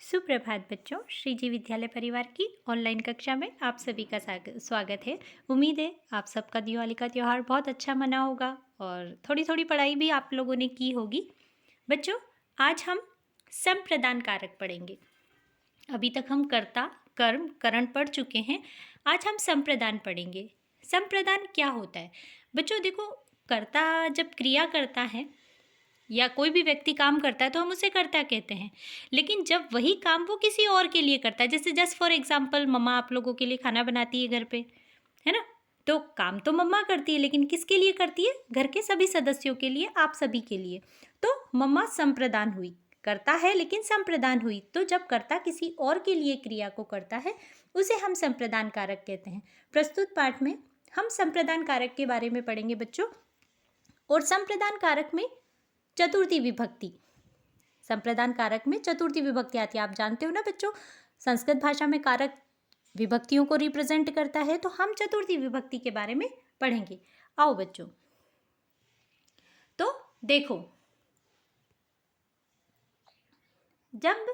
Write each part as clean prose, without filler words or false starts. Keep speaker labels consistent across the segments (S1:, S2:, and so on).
S1: सुप्रभात बच्चों। श्री जी विद्यालय परिवार की ऑनलाइन कक्षा में आप सभी का स्वागत है। उम्मीद है आप सबका दिवाली का त्यौहार बहुत अच्छा मना होगा और थोड़ी थोड़ी पढ़ाई भी आप लोगों ने की होगी। बच्चों, आज हम संप्रदान कारक पढ़ेंगे। अभी तक हम कर्ता, कर्म, करण पढ़ चुके हैं। आज हम संप्रदान पढ़ेंगे। संप्रदान क्या होता है बच्चों? देखो, कर्ता जब क्रिया करता है या कोई भी व्यक्ति काम करता है तो हम उसे कर्ता कहते हैं। लेकिन जब वही काम वो किसी और के लिए करता है, जैसे जस्ट फॉर एग्जांपल मम्मा आप लोगों के लिए खाना बनाती है घर पे, है ना? तो काम तो मम्मा करती है, लेकिन किसके लिए करती है? घर के सभी सदस्यों के लिए, आप सभी के लिए। तो मम्मा संप्रदान हुई, करता है लेकिन संप्रदान हुई। तो जब कर्ता किसी और के लिए क्रिया को करता है उसे हम संप्रदान कारक कहते हैं। प्रस्तुत पाठ में हम संप्रदान कारक के बारे में पढ़ेंगे बच्चों। और संप्रदान कारक में चतुर्थी विभक्ति, संप्रदान कारक में चतुर्थी विभक्ति आती है। आप जानते हो ना बच्चों, संस्कृत भाषा में कारक विभक्तियों को रिप्रेजेंट करता है, तो हम चतुर्थी विभक्ति के बारे में पढ़ेंगे। आओ बच्चों, तो देखो, जब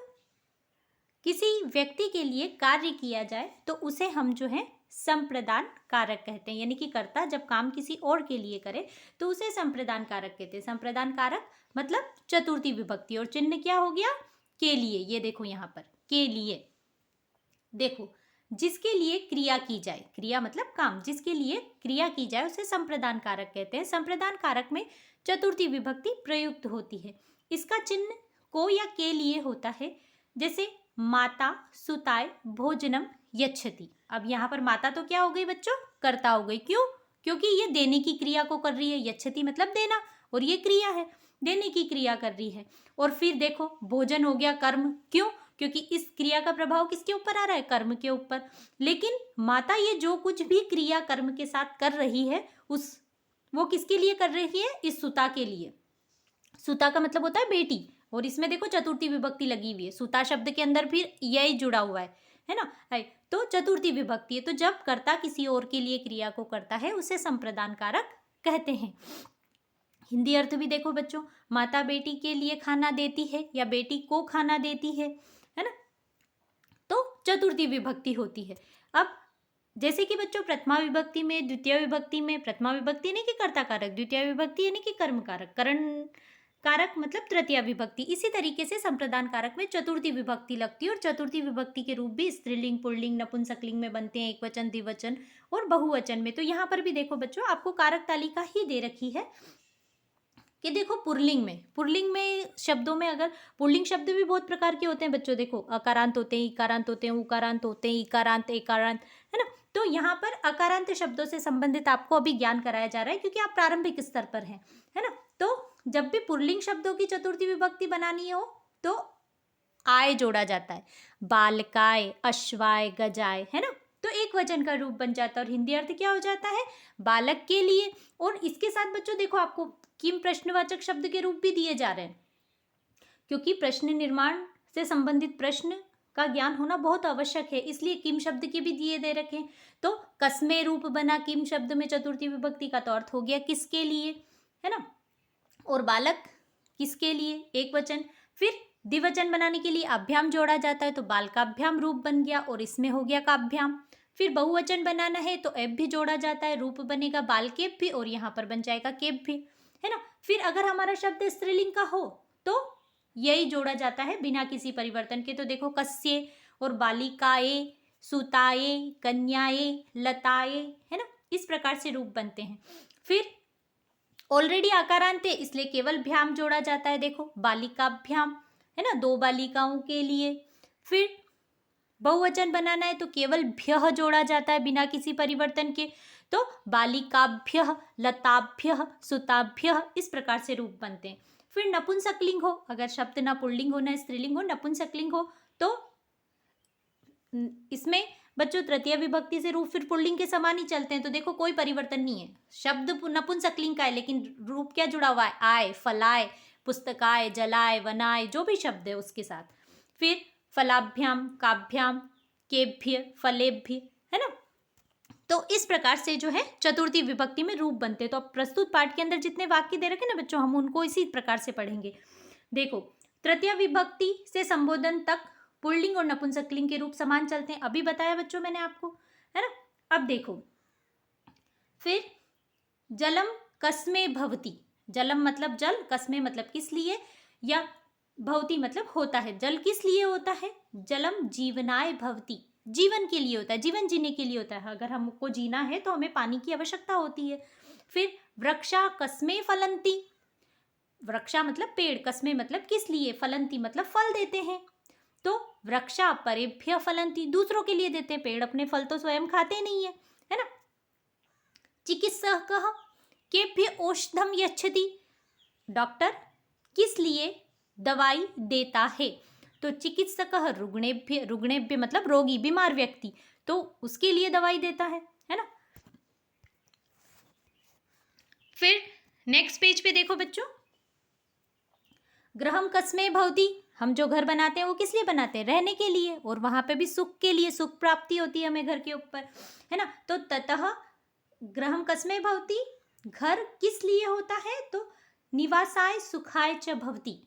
S1: किसी व्यक्ति के लिए कार्य किया जाए तो उसे हम जो है संप्रदान कारक कहते हैं। यानी कि कर्ता जब काम किसी और के लिए करे तो उसे संप्रदान कारक कहते हैं। संप्रदान कारक मतलब चतुर्थी विभक्ति, और चिन्ह क्या हो गया? के लिए। ये देखो यहाँ पर के लिए, देखो, जिसके लिए क्रिया की जाए, क्रिया मतलब काम, जिसके लिए क्रिया की जाए उसे संप्रदान कारक कहते हैं। संप्रदान कारक में चतुर्थी विभक्ति प्रयुक्त होती है। इसका चिन्ह को या के लिए होता है। जैसे माता सुताय भोजनम यच्छति। अब यहाँ पर माता तो क्या हो गई बच्चों? कर्ता हो गई। क्यों? क्योंकि ये देने की क्रिया को कर रही है। यच्छति मतलब देना, और ये क्रिया है, देने की क्रिया कर रही है। और फिर देखो, भोजन हो गया कर्म। क्यों? क्योंकि इस क्रिया का प्रभाव किसके ऊपर आ रहा है? कर्म के ऊपर। लेकिन माता ये जो कुछ भी क्रिया कर्म के साथ कर रही है वो किसके लिए कर रही है? इस सुता के लिए। सुता का मतलब होता है बेटी, और इसमें देखो चतुर्थी विभक्ति लगी हुई है। सुता शब्द के अंदर फिर यही जुड़ा हुआ है ना? तो चतुर्थी विभक्ति है। तो जब कर्ता किसी और के लिए क्रिया को करता है उसे संप्रदान कारक कहते हैं। हिंदी अर्थ भी देखो बच्चों, माता बेटी के लिए खाना देती है या बेटी को खाना देती है ना? तो चतुर्थी विभक्ति होती है। अब जैसे कि बच्चों प्रथमा विभक्ति में, द्वितीय विभक्ति में, प्रथमा विभक्ति यानी कि कर्ता कारक, द्वितीय विभक्ति यानी कि कर्म कारक, करण कारक मतलब तृतीय विभक्ति। इसी तरीके से संप्रदान कारक में चतुर्थी विभक्ति लगती है। और चतुर्थी विभक्ति के रूप भी स्त्रीलिंग, पुल्लिंग, नपुंसकलिंग में बनते हैं, एकवचन, द्विवचन और बहुवचन में। तो यहाँ पर भी देखो बच्चों, आपको कारक तालिका ही दे रखी है कि देखो पुल्लिंग में शब्दों में, अगर पुल्लिंग शब्द भी बहुत प्रकार के होते हैं बच्चों। देखो, अकारांत होते हैं, इकारांत होते हैं, उकारांत होते हैं, इकारांत, एकारांत, है ना? तो यहाँ पर अकारांत शब्दों से संबंधित आपको अभी ज्ञान कराया जा रहा है, क्योंकि आप प्रारंभिक स्तर पर हैं, है ना? तो जब भी पुल्लिंग शब्दों की चतुर्थी विभक्ति बनानी हो तो आय जोड़ा जाता है। बालकाय, अश्वाय, गजाय, है ना? तो एक वचन का रूप बन जाता है। और हिंदी अर्थ क्या हो जाता है? बालक के लिए। और इसके साथ बच्चों देखो, आपको किम प्रश्नवाचक शब्द के रूप भी दिए जा रहे हैं, क्योंकि प्रश्न निर्माण से संबंधित प्रश्न का ज्ञान होना बहुत आवश्यक है, इसलिए किम शब्द के भी दिए दे रखे हैं। तो कस्मे रूप बना किम शब्द में चतुर्थी विभक्ति का, तो अर्थ हो गया किसके लिए, है ना? और बालक किसके लिए? एक वचन। फिर द्विवचन बनाने के लिए अभ्याम जोड़ा जाता है, तो बालकाभ्याम रूप बन गया, और इसमें हो गया काभ्याम। फिर बहुवचन बनाना है तो एब भी जोड़ा जाता है, रूप बनेगा बालकेब भी, और यहाँ पर बन जाएगा केब भी, है ना? फिर अगर हमारा शब्द स्त्रीलिंग का हो तो यही जोड़ा जाता है बिना किसी परिवर्तन के। तो देखो, कस्ये और बालिकाए, सुताए, कन्याए, लताए, है ना? इस प्रकार से रूप बनते हैं। फिर ऑलरेडी आकारांत है, इसलिए केवल भ्याम जोड़ा जाता है। देखो, बालिकाभ्याम, है ना? दो बालिकाओं के लिए। फिर बहुवचन बनाना है तो केवल भ्यः जोड़ा जाता है बिना किसी परिवर्तन के, तो बालिकाभ्यः, लताभ्यः, सुताभ्यः, इस प्रकार से रूप बनते हैं। फिर नपुंसकलिंग हो, अगर शब्द ना पुल्लिंग हो ना स्त्रीलिंग हो, नपुंसकलिंग हो, तो इसमें बच्चों तृतीय विभक्ति से रूप फिर पुल्लिंग के समान ही चलते हैं। तो देखो, कोई परिवर्तन नहीं है, शब्द नपुंसकलिंग का है, लेकिन रूप क्या जुड़ा हुआ है? आय, फलाय, पुस्तकाय, जलाय, वनाय, जो भी शब्द है उसके साथ। फिर फलाभ्याम, काभ्याम, केभ्य, फलेभ्य, है ना? तो इस प्रकार से जो है चतुर्थी विभक्ति में रूप बनते हैं। तो अब प्रस्तुत पाठ के अंदर जितने वाक्य दे रखे ना बच्चों, हम उनको इसी प्रकार से पढ़ेंगे। देखो, तृतीय विभक्ति से संबोधन तक पुल्लिंग और नपुंसकलिंग के रूप समान चलते हैं, अभी बताया बच्चों मैंने आपको, है ना। अब देखो फिर जलम कस्मे भवति, जलम मतलब जल, कस्मे मतलब किस लिए, या भवति मतलब होता है। जल किस लिए होता है, जलम जीवनाय भवति, जीवन के लिए होता है, जीवन जीने के लिए होता है। अगर हमको जीना है तो हमें पानी की आवश्यकता होती है। फिर वृक्षा कस्मे फलंती, वृक्षा मतलब पेड़, कस्मे मतलब किस लिए, फलंती मतलब फल देते हैं। तो वृक्षा परेभ्य फलंती, दूसरों के लिए देते हैं, पेड़ अपने फल तो स्वयं खाते नहीं है ना। चिकित्सकः केभ्य औषधम यच्छति, डॉक्टर किस लिए दवाई देता है, तो चिकित्सकः रुग्णेभ्य, रुग्णेभ्य मतलब रोगी, बीमार व्यक्ति, तो उसके लिए दवाई देता है ना। फिर नेक्स्ट पेज पे देखो बच्चों, गृहम कस्मे भवति, हम जो घर बनाते हैं वो किस लिए बनाते हैं, रहने के लिए, और वहां पे भी सुख के लिए, सुख प्राप्ति होती है हमें घर के ऊपर, है ना। तो ततः गृहम कस्मे भवति, घर किस लिए होता है, तो निवासाय सुखाय च भवति,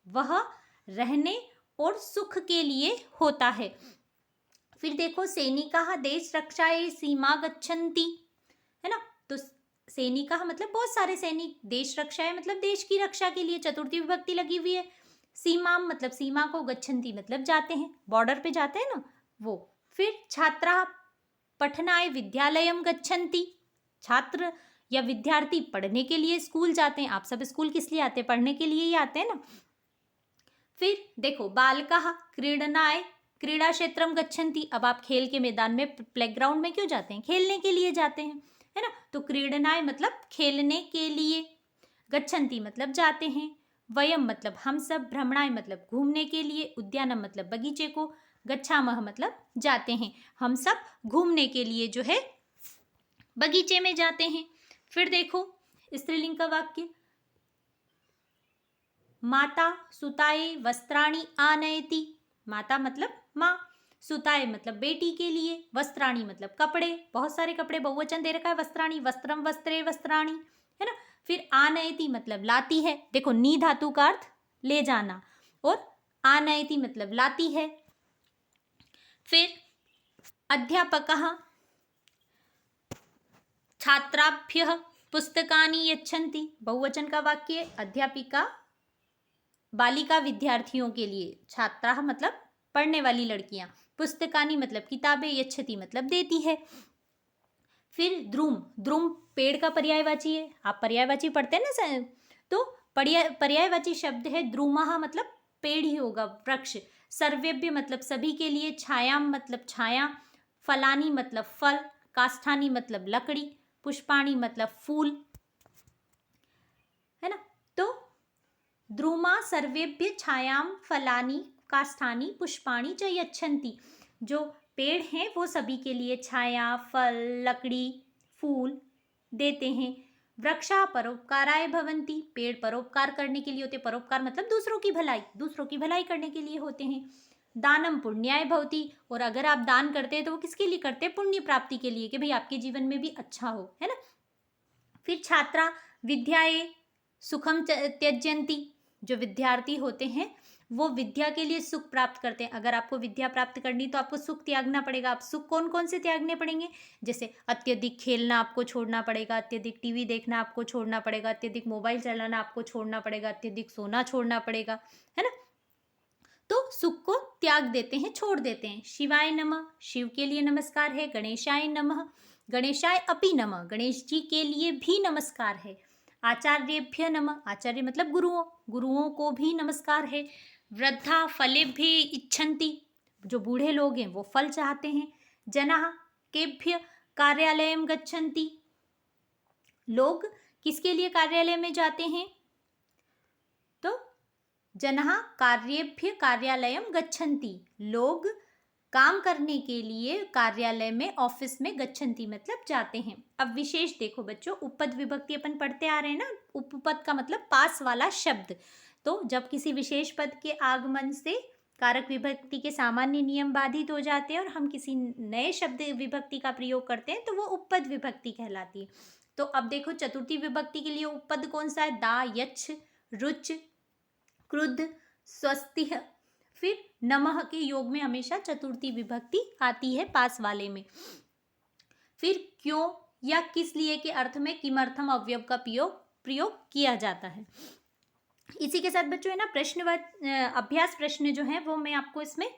S1: वह रहने और सुख के लिए होता है। फिर देखो सैनिकाः देश रक्षायै सीमा गच्छन्ति, है ना। तो सैनिकाः मतलब बहुत सारे सैनिक, देश रक्षायै मतलब देश की रक्षा के लिए, चतुर्थी विभक्ति लगी हुई है। सीमा मतलब सीमा को, गच्छन्ति मतलब जाते हैं, बॉर्डर पे जाते हैं ना वो। फिर छात्रा पठनाय विद्यालयम गच्छन्ति, छात्र या विद्यार्थी पढ़ने के लिए स्कूल जाते हैं। आप सब स्कूल किस लिए आते हैं, पढ़ने के लिए ही आते हैं ना। फिर देखो बालकाः क्रीडनाय क्रीड़ा क्षेत्रम गच्छन्ति, अब आप खेल के मैदान में, प्लेग्राउंड में क्यों जाते हैं, खेलने के लिए जाते हैं, है ना। तो क्रीडनाय मतलब खेलने के लिए, गच्छन्ति मतलब जाते हैं, वयम मतलब हम सब, भ्रमणाय मतलब घूमने के लिए, उद्यानम मतलब बगीचे को, गच्छामः मतलब जाते हैं, हम सब घूमने के लिए जो है बगीचे में जाते हैं। फिर देखो स्त्रीलिंग का वाक्य, माता सुताये वस्त्राणि आनयति, माता मतलब माँ, सुताये मतलब बेटी के लिए, वस्त्राणि मतलब कपड़े, बहुत सारे कपड़े, बहुवचन दे रखा है, वस्त्राणि, वस्त्रम वस्त्रे वस्त्राणि, है ना। फिर आनयति मतलब लाती है, देखो नी धातु का अर्थ ले जाना, और आनयति मतलब लाती है। फिर अध्यापकः छात्राभ्यः पुस्तकानि यच्छन्ति, बहुवचन का वाक्य, अध्यापिका बालिका विद्यार्थियों के लिए, छात्रा मतलब पढ़ने वाली लड़कियां, पुस्तकानि मतलब किताबें, यच्छति मतलब देती है। फिर द्रुम, द्रुम पेड़ का पर्यायवाची है, आप पर्यायवाची पढ़ते हैं ना, तो पर्यायवाची शब्द है द्रुमः मतलब पेड़ ही होगा, वृक्ष। सर्वेभ्य मतलब सभी के लिए, छायाम मतलब छाया, फलानी मतलब फल, काष्ठानी मतलब लकड़ी, पुष्पाणी मतलब फूल, है ना। तो द्रुमा सर्वेभ्य छायाम फलानी काष्ठानी पुष्पाणी च यच्छन्ति, जो पेड़ हैं वो सभी के लिए छाया, फल, लकड़ी, फूल देते हैं। वृक्षा परोपकाराय भवन्ति, पेड़ परोपकार करने के लिए होते, परोपकार मतलब दूसरों की भलाई, दूसरों की भलाई करने के लिए होते हैं। दानम पुण्याय भवति, और अगर आप दान करते हैं तो वो किसके लिए करते हैं, पुण्य प्राप्ति के लिए, कि भाई आपके जीवन में भी अच्छा हो, है ना। फिर छात्रा विद्याये सुखम त्यजन्ति, जो विद्यार्थी होते हैं वो विद्या के लिए सुख प्राप्त करते हैं। अगर आपको विद्या प्राप्त करनी तो आपको सुख त्यागना पड़ेगा। आप सुख कौन कौन से त्यागने पड़ेंगे, जैसे अत्यधिक खेलना आपको छोड़ना पड़ेगा, अत्यधिक टीवी देखना आपको छोड़ना पड़ेगा, अत्यधिक मोबाइल चलाना आपको छोड़ना पड़ेगा, अत्यधिक सोना छोड़ना पड़ेगा, है ना। तो सुख को त्याग देते हैं, छोड़ देते हैं। शिवाय नमः, शिव के लिए नमस्कार है। गणेशाय नमः, गणेशाय अपि नमः, गणेश जी के लिए भी नमस्कार है। आचार्येभ्य नमः, आचार्य मतलब गुरुओं, गुरुओं को भी नमस्कार है। वृद्धा फलेभ्य इच्छन्ति, जो बूढ़े लोग हैं वो फल चाहते हैं। जनाः केभ्य कार्यालयं गच्छन्ति, लोग किसके लिए कार्यालय में जाते हैं, तो जनाः कार्येभ्य कार्यालयं गच्छन्ति, लोग काम करने के लिए कार्यालय में, ऑफिस में, गच्छन्ति मतलब जाते हैं। अब विशेष देखो बच्चों, उपपद विभक्ति अपन पढ़ते आ रहे हैं ना, उपपद का मतलब पास वाला शब्द। तो जब किसी विशेष पद के आगमन से कारक विभक्ति के सामान्य नियम बाधित हो जाते हैं और हम किसी नए शब्द विभक्ति का प्रयोग करते हैं तो वो उपपद विभक्ति कहलाती है। तो अब देखो चतुर्थी विभक्ति के लिए उपपद कौन सा है, दा, यच्छ, रुच, क्रुद्ध, स्वस्तिः, फिर नमः के योग में हमेशा चतुर्थी विभक्ति आती है पास वाले में। फिर क्यों या किस लिए के अर्थ में किमर्थम अवयव का प्रयोग किया जाता है। इसी के साथ बच्चों है ना अभ्यास प्रश्न जो है वो मैं आपको इसमें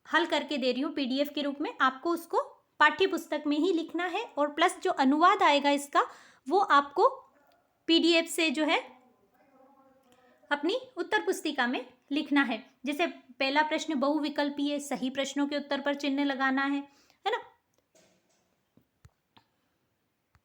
S1: हल करके दे रही हूँ पीडीएफ के रूप में। आपको उसको पाठ्य पुस्तक में ही लिखना है और प्लस जो अनुवाद आएगा इसका वो आपको पीडीएफ से जो है अपनी उत्तर पुस्तिका में लिखना है। जैसे पहला प्रश्न बहुविकल्पीय, सही प्रश्नों के उत्तर पर चिन्ह लगाना है ना।